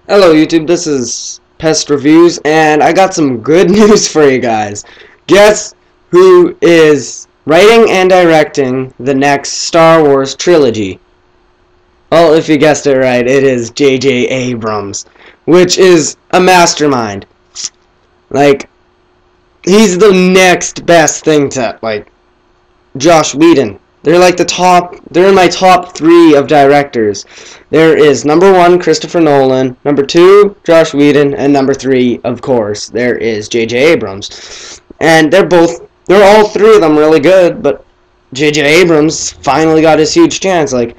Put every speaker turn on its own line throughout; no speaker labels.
Hello YouTube, this is Pest Reviews, and I got some good news for you guys. Guess who is writing and directing the next Star Wars trilogy? Well, if you guessed it right, it is J.J. Abrams, which is a mastermind. Like, he's the next best thing to, Josh Whedon. They're they're in my top 3 of directors. There is number 1, Christopher Nolan, number 2, Josh Whedon, and number 3, of course, there is J.J. Abrams. And they're all 3 of them really good, but J.J. Abrams finally got his huge chance. Like,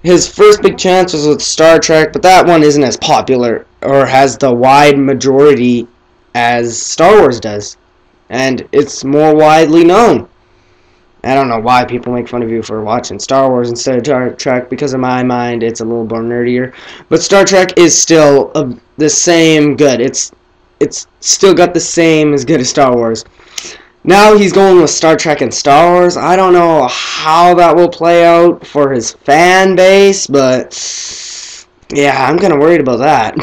his first big chance was with Star Trek, but that one isn't as popular or has the wide majority as Star Wars does. And it's more widely known. I don't know why people make fun of you for watching Star Wars instead of Star Trek, because in my mind it's a little more nerdier. But Star Trek is still the same good. It's still got the same as good as Star Wars. Now he's going with Star Trek and Star Wars. I don't know how that will play out for his fan base, but yeah, I'm kind of worried about that.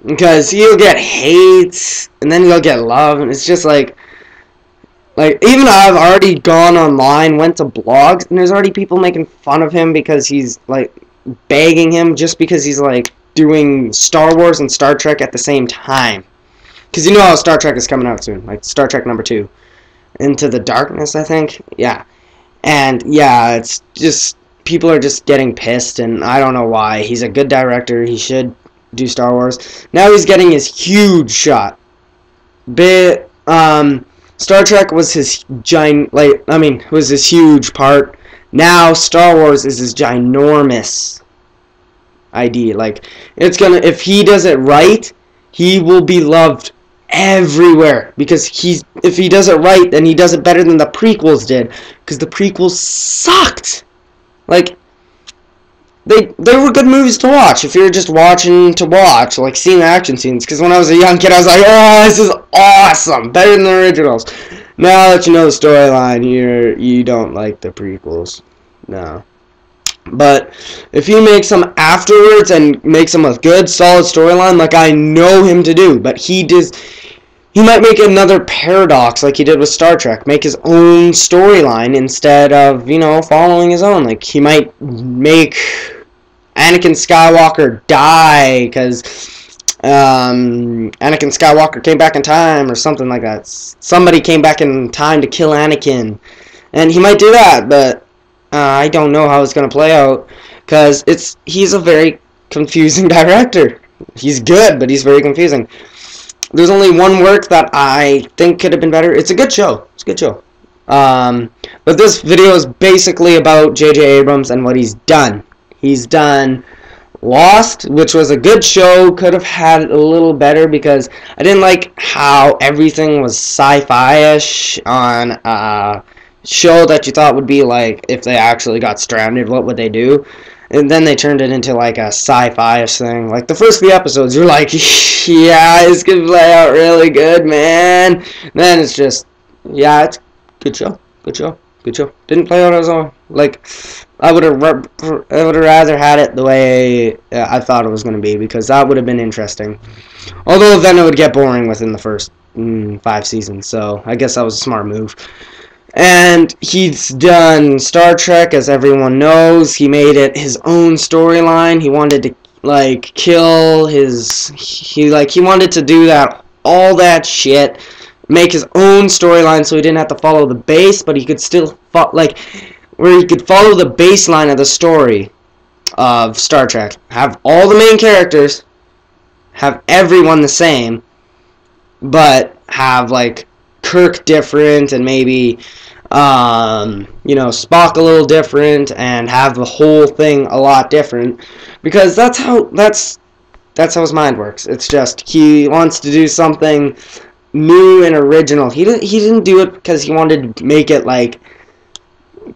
Because he'll get hate, and then he'll get love, and it's just like, even I've already gone online, went to blogs, and there's already people making fun of him because he's, begging him just because he's, doing Star Wars and Star Trek at the same time. Because you know how Star Trek is coming out soon, Star Trek number 2. Into the Darkness, I think? Yeah. And, yeah, it's just, people are just getting pissed, and I don't know why. He's a good director, he should do Star Wars. Now he's getting his huge shot. Star Trek was his was his huge part. Now Star Wars is his ginormous idea. If he does it right, he will be loved everywhere. Because if he does it right, then he does it better than the prequels did. Because the prequels sucked. They were good movies to watch if you're just watching to watch, seeing action scenes. Because when I was a young kid, I was like, oh, this is awesome, better than the originals. Now that you know the storyline, you don't like the prequels. No. But if he makes them afterwards and makes them a good, solid storyline, like I know him to do, but he might make another paradox like he did with Star Trek. Make his own storyline instead of, following his own. He might make Anakin Skywalker die because Anakin Skywalker came back in time or something like that. Somebody came back in time to kill Anakin. And he might do that, but I don't know how it's going to play out because he's a very confusing director. He's good, but he's very confusing. There's only one work that I think could have been better. It's a good show. It's a good show. But this video is basically about J.J. Abrams and what he's done. He's done Lost, which was a good show. Could have had it a little better because I didn't like how everything was sci-fi-ish on a show that you thought would be if they actually got stranded, what would they do? And then they turned it into a sci-fi-ish thing. The first few episodes, you're like, yeah, it's gonna play out really good, man. And then it's just, yeah, it's good show, good show, good show. Didn't play out as on. I would have rather had it the way I thought it was gonna be because that would have been interesting. Although then it would get boring within the first 5 seasons. So I guess that was a smart move. And he's done Star Trek, as everyone knows. He made it his own storyline. He wanted to, kill his... He wanted to do all that shit. Make his own storyline so he didn't have to follow the base, but he could still... where he could follow the baseline of the story of Star Trek. Have all the main characters. Have everyone the same. But have, Kirk different and maybe Spock a little different and have the whole thing a lot different because that's how his mind works. It's just he wants to do something new and original. He didn't do it because he wanted to make it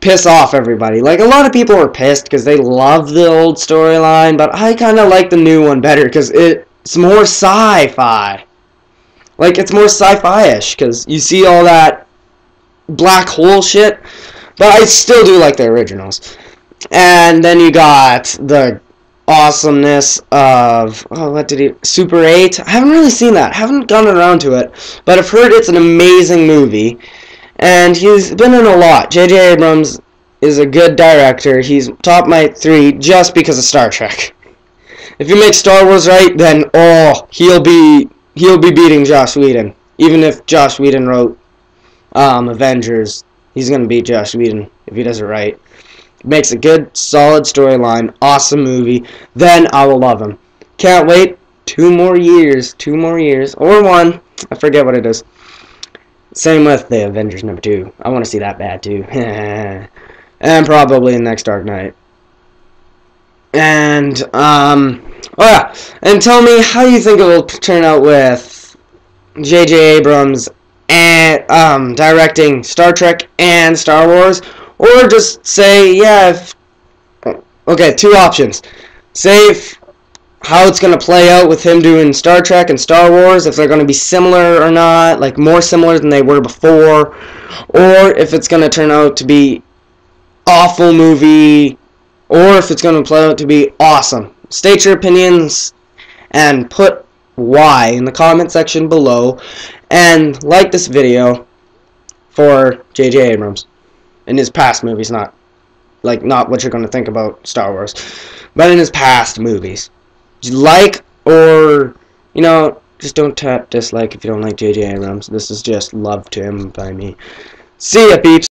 piss off everybody. A lot of people were pissed because they love the old storyline, but I kind of like the new one better because it's more sci-fi. It's more sci-fi-ish, because you see all that black hole shit, but I still do like the originals. And then you got the awesomeness of, oh, what did he, Super 8? I haven't really seen that. Haven't gotten around to it. But I've heard it's an amazing movie. And he's been in a lot. J.J. Abrams is a good director. He's top my 3 just because of Star Trek. If you make Star Wars right, then, oh, he'll be beating Joss Whedon. Even if Joss Whedon wrote Avengers, he's going to beat Joss Whedon if he does it right. Makes a good, solid storyline, awesome movie, then I will love him. Can't wait 2 more years, or 1, I forget what it is. Same with the Avengers #2. I want to see that bad too. And probably the next Dark Knight. And, oh yeah, and tell me how you think it will turn out with J.J. Abrams and directing Star Trek and Star Wars. Or just say, yeah, okay, 2 options. Say how it's going to play out with him doing Star Trek and Star Wars, if they're going to be similar or not, like more similar than they were before, or if it's going to turn out to be awful movie, or if it's going to play out to be awesome. State your opinions and put why in the comment section below, and like this video for J.J. Abrams. In his past movies, not what you're going to think about Star Wars, but in his past movies. Like, or, just don't tap dislike if you don't like J.J. Abrams. This is just love to him by me. See ya, peeps.